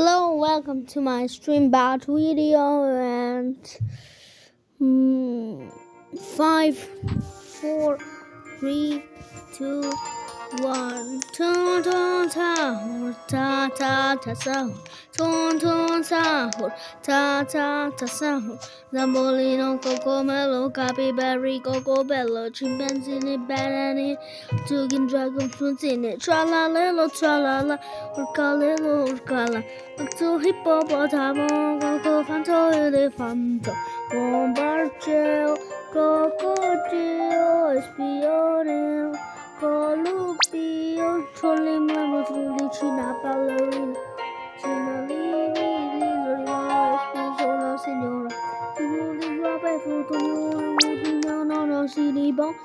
Hello, welcome to my stream bat video and 5, 4, 3, 2, 1. Ton ton sahur, ta ta ta sahur. Ton ton sahur, ta ta ta sahur. Zambolino, cocomelo, capybara, cocobello, chimpanzee, banana, tugging dragon fruits in it. Tralalelo, tralala, urcalelo, urcala. Octo hippopotamo, cocofanto, elefanto, bombardier, crocodile, espione, colubio, trolley, trulicina, ballerina, cinalini, lilina, espisona, signora, truly, rabbit, fruitoniona, woodina, no, cini, bom,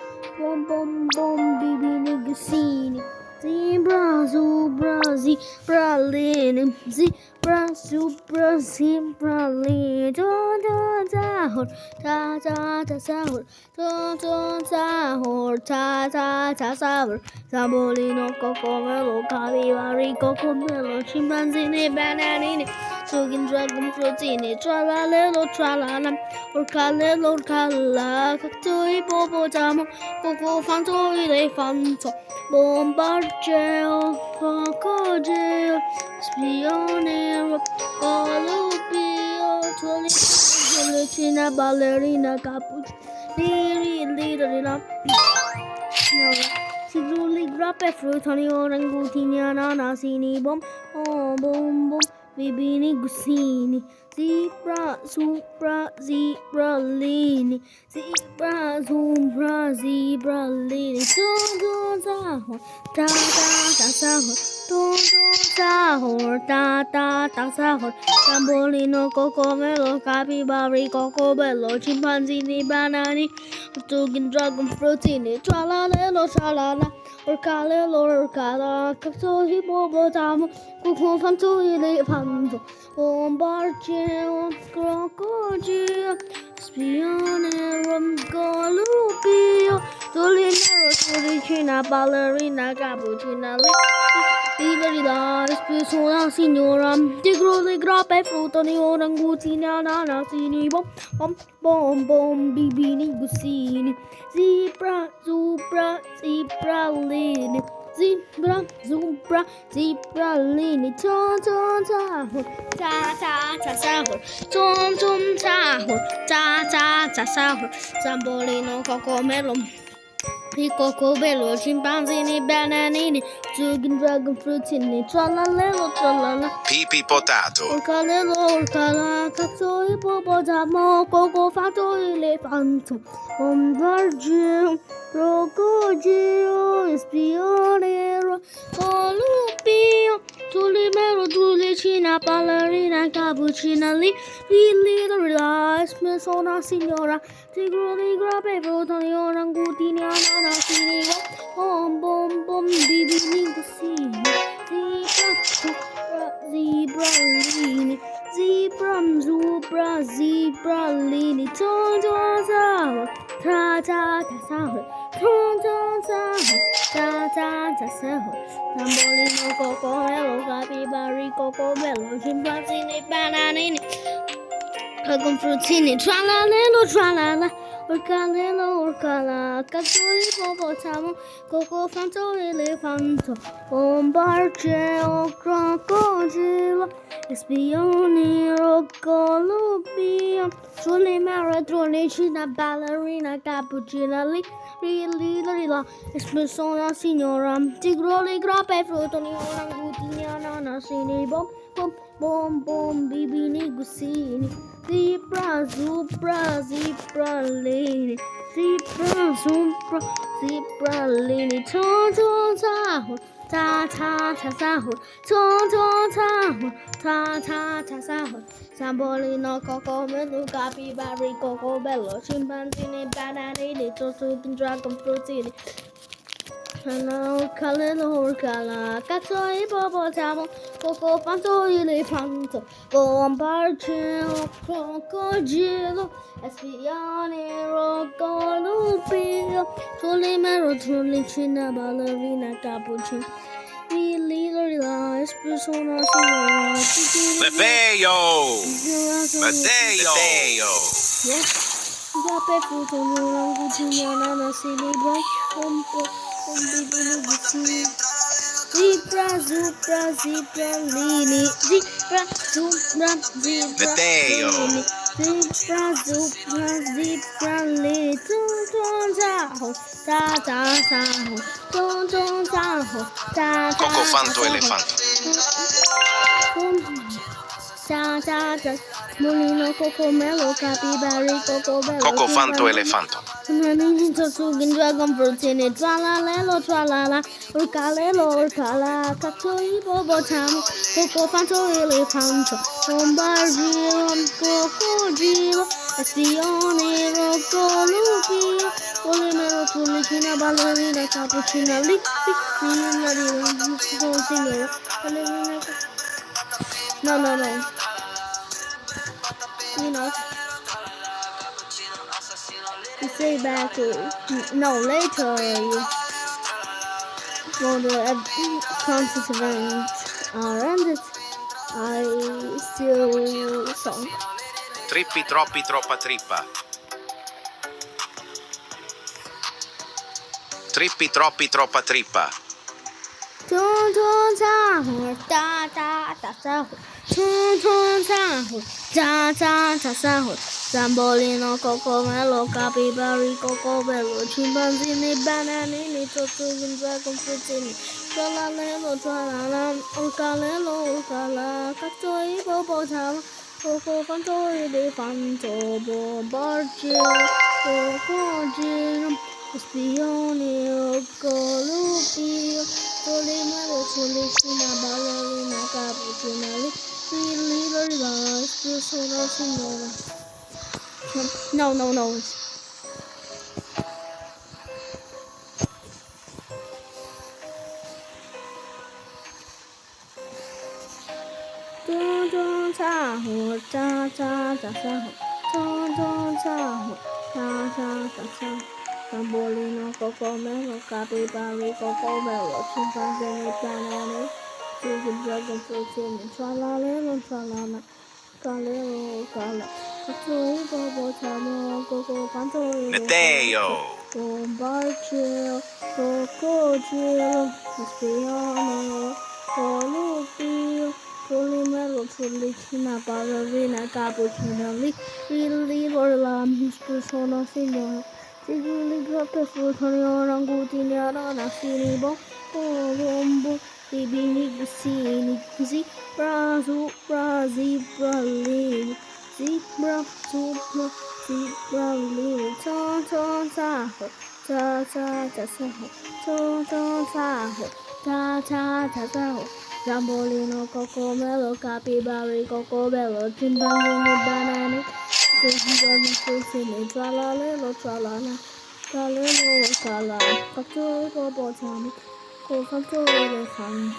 bibi, niggasini. Zebra, zebra, zebralin, zebra, zebra, zebralin. Don don sahur, ta ta ta sahur. Don don sahur, ta ta ta sahur. Zambolino, cocomelo, capybara, cocomelo, chimpanzee, bananini, tugging dragon fruitini, tralalelo, tralala, urcalelo, urcala, cacto hippopotamo, cocofanto, elefanto. Bombardier, crocodile, spionero, colubio, trolicina, ballerina, cappuccino, Sidruli, grappe, fruitoni, orangutini, ananasini, bom, bibini, gusini, zebra, supra, zebralini, zebra, zumbra, zebralini, don sahur, ta ta sahur, don sahur, ta ta sahur, Zambolino, cocomelo, capybara, cocobello, chimpanzee, banani, tugging dragon fruitini, tralalelo, tralala, urcalelo, urcala, cacto hippopotamo, cocofanto, elefanto, bombardier, crocodile, spionero, colubio, tulinero, tulicina, ballerina, cappuccina, Liderida, espisona, signora, tigro, le grappe, fruttoni, orangutini, ananasini, bom, bibini, gusini, zebra, zebra, zebralini, zebra, zebra, zebralini, ton sahur, ta sahur, ton sahur, ta sahur, Zambolino, cocomelo, Cocobello, chimpanzini, bananini, tugging dragon fruitini, tralalelo, tralala, Pipi potato. urcalelo, urcala, cazzo, ippopotamo, cocofanto, elefanto, bombardier, crocodile, spionero, colubio, tulimero, tulicina, ballerina, cappuccina, lilida, espisona, signora, tigro, li grappe, fruttoni, orangutini, ananasini, bom, bibini, gusini, zebralini, zebra, zebralini, ton sahur, ta sahur, ton sahur, ta sahur, Zambolino, cocomelo, capybara, cocobello, chimpanzini, bananini, Dragon fruitini, tralalelo, tralala, urcalelo, urcala, cacto hippopotamo, cocofanto, elefanto, bombardier, crocodile, espionero, colubio, trolimera, trolicina, ballerina, cappuccina, lilila, espisona, signora, tigro, le grappe, fruttoni, orangutini, ananasini, bom, bibini, gusini, zebra, zebra, zebralini, zebra, zebra, zebralini, ton sahur, ta sahur, ton sahur, ta sahur, Zambolino, cocomelo, capybara, cocobello, chimpanzini, bananini, tugging dragon fruitini, urcalelo, urcala, cazzo, ippopotamo, cocofanto, elefanto, bombardier, crocodile, espionero, colubio, tulimero, tulicina, ballerina, cappuccino, Relax, persona signora. Matteo! Matteo! Grape fruto orangutini ananas libra un po' un bibino di sì. Zebra, zupra, zebra, lini, zebra, zupra, zebra, Matteo! lini, zebra, zupra, zebra, lini, tung tung zaho, ta ta zaho, tung tung zaho, ta ta Coco fanto zaho. elefanto. Ta ta ta, mulino cocomelo, capibari, cocobello, Coco fanto elefanto. Ninja Sugin Dragon Fruit in it, Tralalelo, Tralala, Urcalelo, Urcala, Cato Ibobotam, Coco Fanto Elefanto, Bombardiro, Crocodilo, Espione, Rocco Lupi, Polimero, Tulicina, Ballerina, Cappuccina, No. You know. You say back no later for the concert event are ended. I still song. Trippi troppi troppa trippa. Trippi troppi troppa trippa. Tung tung zahu, da da da zahu. Tung tung zahu, da da da zahu. Zambolino, cocomelo, capibari, cocobello, chimpanzini, bananini, tortugas, dragon fruitini, tralalelo, tralala, urcalelo, urcala, cacto, hippopotam, coco, fanto, elefanto, bombardino, crocodilo, espione, colupio, polimero, tulicina, ballerina, cappuccina, little lies, persona signora. No. Tung tung zahu, da da da zahu. Tung tung zahu, da da da zahu. Zambolino, cocomelo, capibari, cocobello, chimpanzini, banana, chicken, dragon fruitini, tralalelo, tralala, calero, cala, cacto, hippopotam, coco, fanto, Matteo! Bombardiro, crocodilo, espione, colupio, polimero, tulicina, ballerina, cappuccina, little persona signora, sigilli grappe frutoni, orangutini, ananasini, bombo, bibini, gussini, zebra, zupra, zebralini, zebra, zupra, zebralini, tung zaho, ta ta ta zaho, tung zaho, ta ta ta zaho. Zambolino, cocomelo, capibari, cocobello, chimpanzini, banana, dragon fruitini, tralalelo, tralala, calelo, cala, cacto, hippopotam, cofanto, elephant.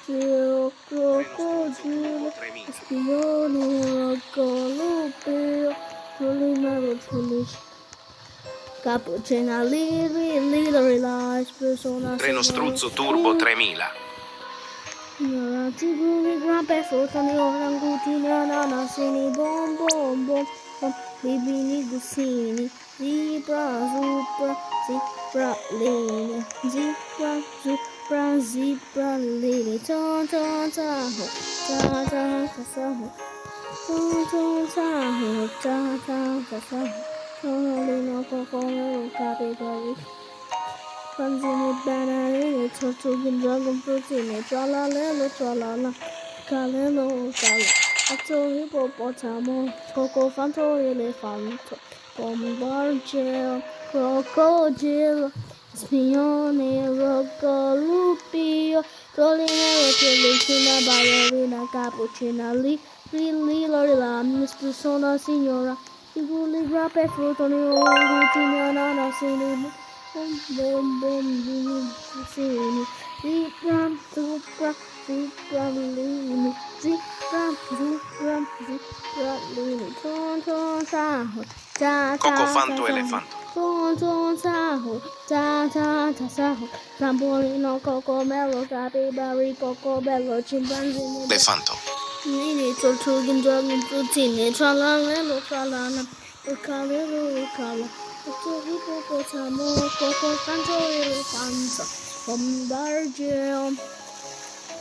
Giro, crocodilo, espione, colupio, polimero, tulici, cappuccina, lilac, persona Treno struzzo turbo 3000. Tiguni, grape, frutoni, orangutini, ananasini, bom, bibini, gussini, zebra, zupra, zebralini, zebra, zupra, zebralini, tung zaho, ta ta ta zaho, tung zaho, ta ta ta zaho, Tonolino, cocomelo, capibari, panzini, bananini, tortugas, dragon fruitini, tralalelo, tralala, calelo, cala, cacto, hippopotamo, coco, fanto, elefanto, bombardiro, crocodilo, espione, rocco, lupio, tolinero, tulicina, ballerina, cappuccina, lila, miss persona signora, sigulli, grape, frutoni, orangutini, ananasini, bom, sini, zebra, zupra, zebralini, zebralini, tung zaho, ta ta Coco fanto ta zaho, elefanto. Saho, Saho, Trampolino, Cocomelo, Capybara, Cocobello, Chimpanzee, Elefanto. Nini, Tortuga, Dragon, Tutini, Tralalelo, Tralana, Urcalero, Urcala, Hippopotamus, Coco, Canto, Elefanto, Bombardier.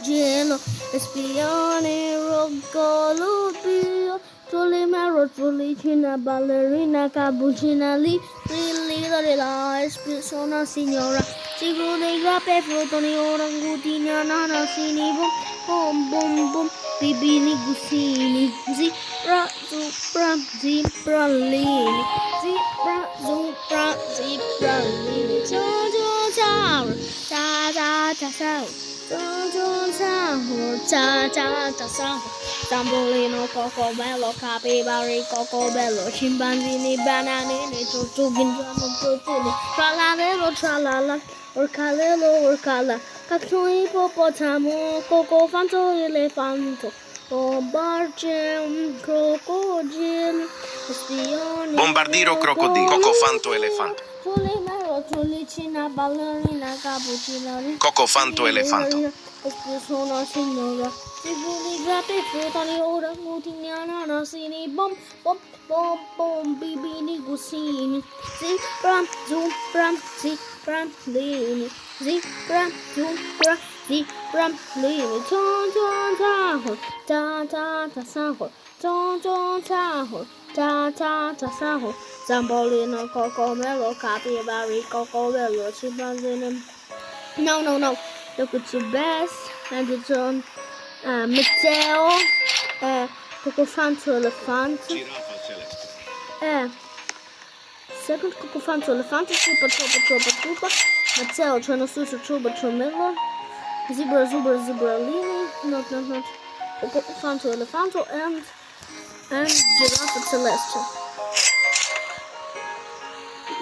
Gelo, espione, roccolo, pio, tolimero, tolicina, ballerina, cappuccina, lì, la espressione signora, sicuro dei grappe, fruttoni, orangutini, ananasini, bom, bom, bom, bibini, gusini, zibralini, zibralini, Tambolino, Cocobello, Capybara, Cocobello, Chimpanzini, Bananini, Tortugin, Tutini, Tralalelo, Tralala, Urcalelo, Urcala, Cacto, Hippopotamo, Cocofanto, Elefanto, Bombardier, Crocodile, Espione, Bombardiro crocodilo. Cocofanto elefanto. Tolimero, Tolicina, Ballerina, Cappuccina, Cocofanto elefanto. Sono signora, sicuri grappe, fruttani, orangutini, ananasini, bom, bom, bom, bom, bibini, gusini, zibramlini, zibramlini, ton, saho, ton, saho, Zambolino, Cocomelo, Capybara, Cocobello, Chimpanzini. No. Look at your best. And it's on Matteo. Cocofanto Elefanto. Giraffa celeste. Second Cocofanto Elefanto. Trupa. Matteo, Truba, Trumillo. Zebralini. Not. Cocofanto Elefanto and Giraffa Celeste.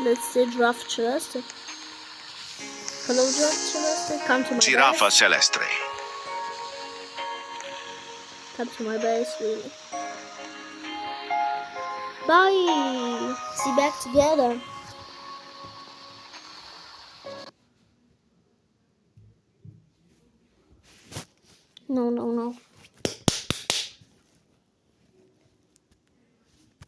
Let's say Giraffa Celeste. Hello, Giraffa Celeste. Come to my Giraffa base. celeste. Come to my base, really. Bye. See back together. No.